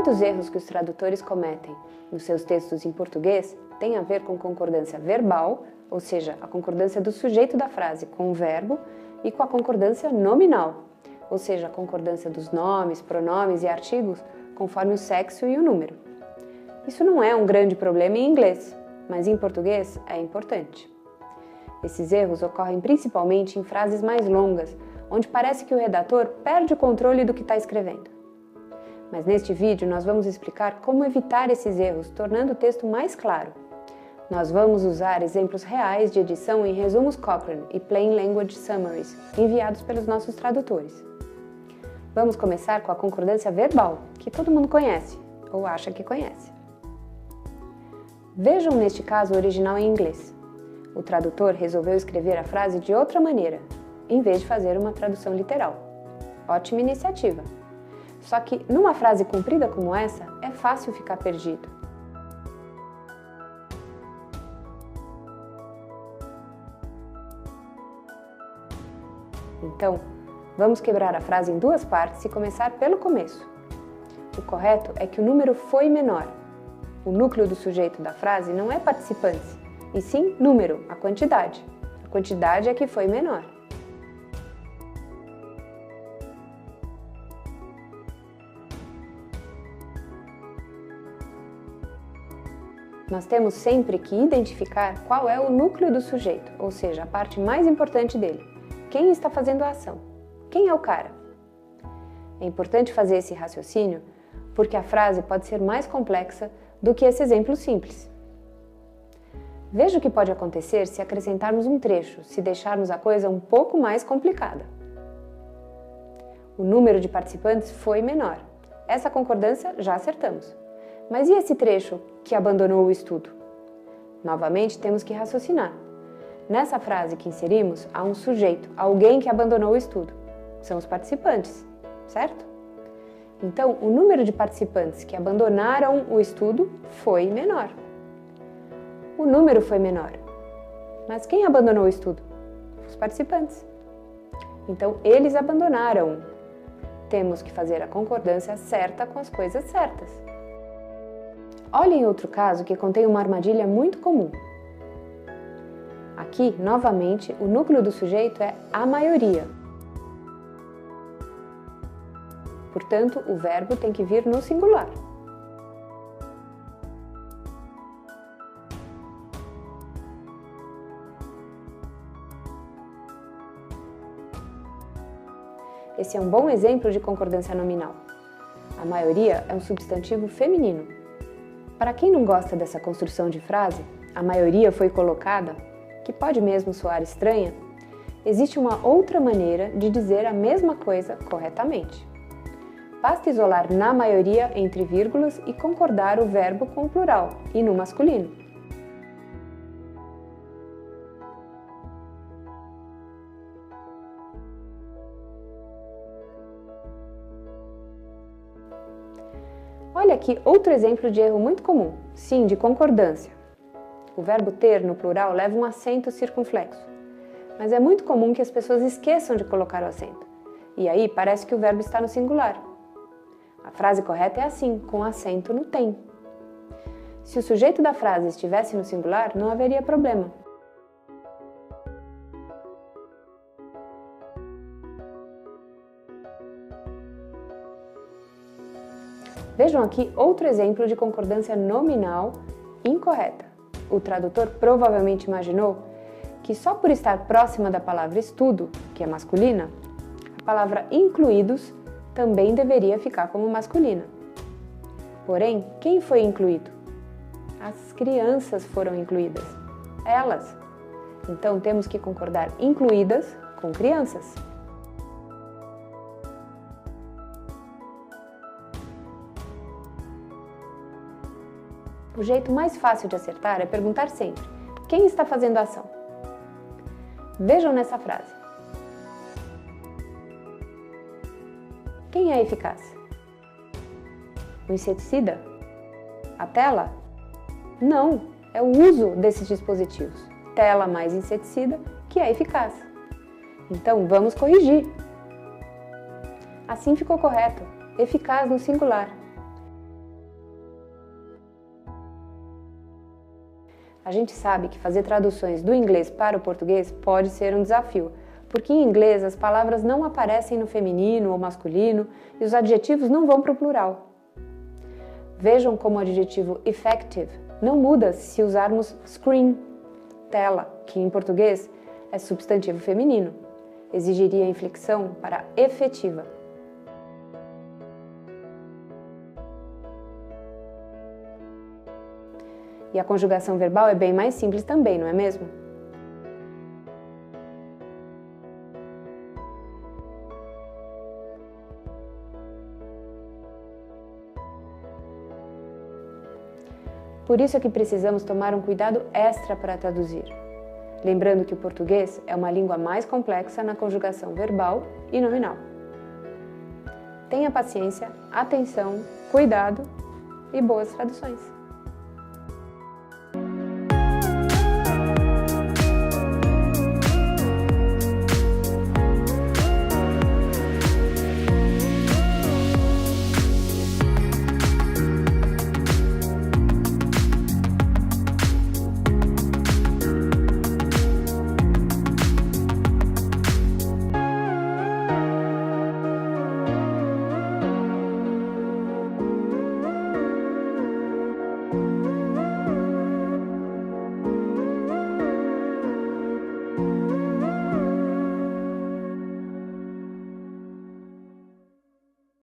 Muitos erros que os tradutores cometem nos seus textos em português têm a ver com concordância verbal, ou seja, a concordância do sujeito da frase com o verbo, e com a concordância nominal, ou seja, a concordância dos nomes, pronomes e artigos conforme o sexo e o número. Isso não é um grande problema em inglês, mas em português é importante. Esses erros ocorrem principalmente em frases mais longas, onde parece que o redator perde o controle do que está escrevendo. Mas neste vídeo nós vamos explicar como evitar esses erros, tornando o texto mais claro. Nós vamos usar exemplos reais de edição em resumos Cochrane e Plain Language Summaries, enviados pelos nossos tradutores. Vamos começar com a concordância verbal, que todo mundo conhece, ou acha que conhece. Vejam neste caso o original em inglês. O tradutor resolveu escrever a frase de outra maneira, em vez de fazer uma tradução literal. Ótima iniciativa! Só que, numa frase comprida como essa, é fácil ficar perdido. Então, vamos quebrar a frase em duas partes e começar pelo começo. O correto é que o número foi menor. O núcleo do sujeito da frase não é participantes, e sim número, a quantidade. A quantidade é que foi menor. Nós temos sempre que identificar qual é o núcleo do sujeito, ou seja, a parte mais importante dele. Quem está fazendo a ação? Quem é o cara? É importante fazer esse raciocínio porque a frase pode ser mais complexa do que esse exemplo simples. Veja o que pode acontecer se acrescentarmos um trecho, se deixarmos a coisa um pouco mais complicada. O número de participantes foi menor. Essa concordância já acertamos. Mas e esse trecho que abandonou o estudo? Novamente, temos que raciocinar. Nessa frase que inserimos, há um sujeito, alguém que abandonou o estudo. São os participantes, certo? Então, o número de participantes que abandonaram o estudo foi menor. O número foi menor. Mas quem abandonou o estudo? Os participantes. Então, eles abandonaram. Temos que fazer a concordância certa com as coisas certas. Olhem outro caso que contém uma armadilha muito comum. Aqui, novamente, o núcleo do sujeito é a maioria. Portanto, o verbo tem que vir no singular. Esse é um bom exemplo de concordância nominal. A maioria é um substantivo feminino. Para quem não gosta dessa construção de frase, a maioria foi colocada, que pode mesmo soar estranha, existe uma outra maneira de dizer a mesma coisa corretamente. Basta isolar na maioria entre vírgulas e concordar o verbo com o plural e no masculino. Olha aqui outro exemplo de erro muito comum, sim, de concordância. O verbo ter no plural leva um acento circunflexo, mas é muito comum que as pessoas esqueçam de colocar o acento, e aí parece que o verbo está no singular. A frase correta é assim, com acento no tem. Se o sujeito da frase estivesse no singular, não haveria problema. Vejam aqui outro exemplo de concordância nominal incorreta. O tradutor provavelmente imaginou que só por estar próxima da palavra estudo, que é masculina, a palavra incluídos também deveria ficar como masculina. Porém, quem foi incluído? As crianças foram incluídas. Elas. Então temos que concordar incluídas com crianças. O jeito mais fácil de acertar é perguntar sempre: quem está fazendo a ação? Vejam nessa frase. Quem é eficaz? O inseticida? A tela? Não, é o uso desses dispositivos. Tela mais inseticida que é eficaz. Então vamos corrigir. Assim ficou correto. Eficaz no singular. A gente sabe que fazer traduções do inglês para o português pode ser um desafio, porque em inglês as palavras não aparecem no feminino ou masculino e os adjetivos não vão para o plural. Vejam como o adjetivo effective não muda se usarmos screen, tela, que em português é substantivo feminino. Exigiria inflexão para efetiva. E a conjugação verbal é bem mais simples também, não é mesmo? Por isso é que precisamos tomar um cuidado extra para traduzir. Lembrando que o português é uma língua mais complexa na conjugação verbal e nominal. Tenha paciência, atenção, cuidado e boas traduções!